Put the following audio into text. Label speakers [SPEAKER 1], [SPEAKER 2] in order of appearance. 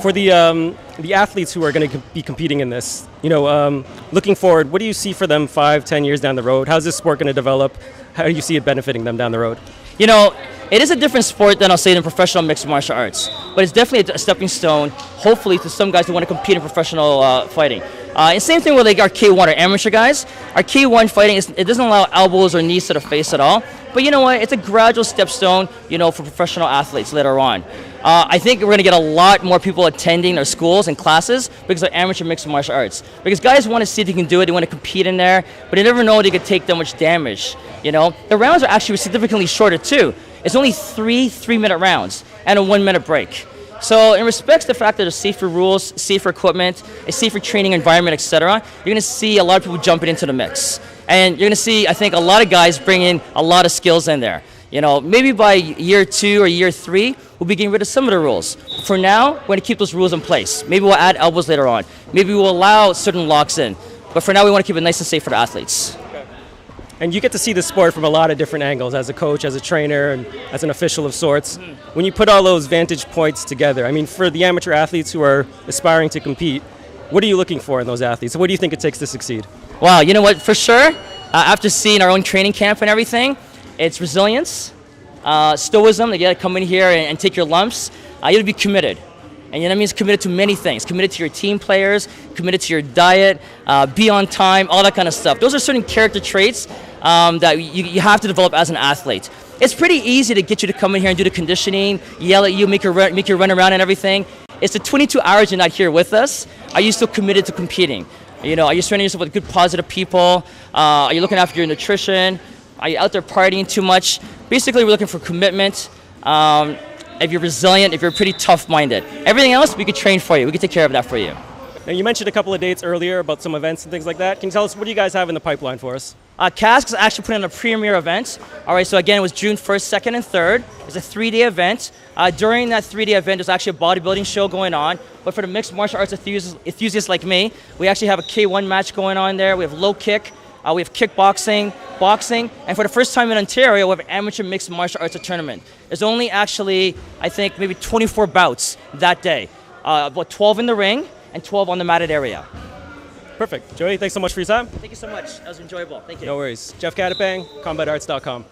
[SPEAKER 1] For the athletes who are going to be competing in this, looking forward, what do you see for them 5, 10 years down the road? How's this sport going to develop? How do you see it benefiting them down the road?
[SPEAKER 2] It is a different sport than I'll say in professional mixed martial arts, but it's definitely a stepping stone, hopefully, to some guys who want to compete in professional fighting. And same thing with like our K1 or amateur guys. Our K1 fighting, it doesn't allow elbows or knees to the face at all. But you know what? It's a gradual stepstone, for professional athletes later on. I think we're going to get a lot more people attending our schools and classes because of amateur mixed martial arts. Because guys want to see if they can do it, they want to compete in there, but they never know they could take that much damage. The rounds are actually significantly shorter too. It's only 3-minute rounds and a 1-minute break. So in respects to the fact that there's safer rules, safer equipment, a safer training environment, etc., you're going to see a lot of people jumping into the mix. And you're going to see, I think, a lot of guys bringing a lot of skills in there. Maybe by year 2 or year 3, we'll be getting rid of some of the rules. For now, we're going to keep those rules in place. Maybe we'll add elbows later on. Maybe we'll allow certain locks in. But for now, we want to keep it nice and safe for the athletes.
[SPEAKER 1] And you get to see the sport from a lot of different angles, as a coach, as a trainer, and as an official of sorts. When you put all those vantage points together, for the amateur athletes who are aspiring to compete, what are you looking for in those athletes? What do you think it takes to succeed?
[SPEAKER 2] Wow, you know what, for sure, after seeing our own training camp and everything, it's resilience, stoicism. You got to come in here and take your lumps. You got to be committed. And that means committed to many things. Committed to your team players, committed to your diet, be on time, all that kind of stuff. Those are certain character traits that you have to develop as an athlete. It's pretty easy to get you to come in here and do the conditioning, yell at you, make you run around and everything. It's the 22 hours you're not here with us. Are you still committed to competing? Are you surrounding yourself with good, positive people? Are you looking after your nutrition? Are you out there partying too much? Basically, we're looking for commitment. If you're resilient, if you're pretty tough-minded. Everything else, we could train for you. We could take care of that for you.
[SPEAKER 1] Now, you mentioned a couple of dates earlier about some events and things like that. Can you tell us, what do you guys have in the pipeline for us?
[SPEAKER 2] CASC is actually putting on a premier event. All right, so again, it was June 1st, 2nd, and 3rd. It's a 3-day event. During that 3-day event, there's actually a bodybuilding show going on. But for the mixed martial arts enthusiasts like me, we actually have a K1 match going on there. We have low kick. We have kickboxing, boxing, and for the first time in Ontario, we have an amateur mixed martial arts tournament. There's only actually, I think, maybe 24 bouts that day. About 12 in the ring and 12 on the matted area.
[SPEAKER 1] Perfect. Joey, thanks so much for your time.
[SPEAKER 2] Thank you so much. That was enjoyable. Thank you.
[SPEAKER 1] No worries. Jef Catapang, combatarts.com.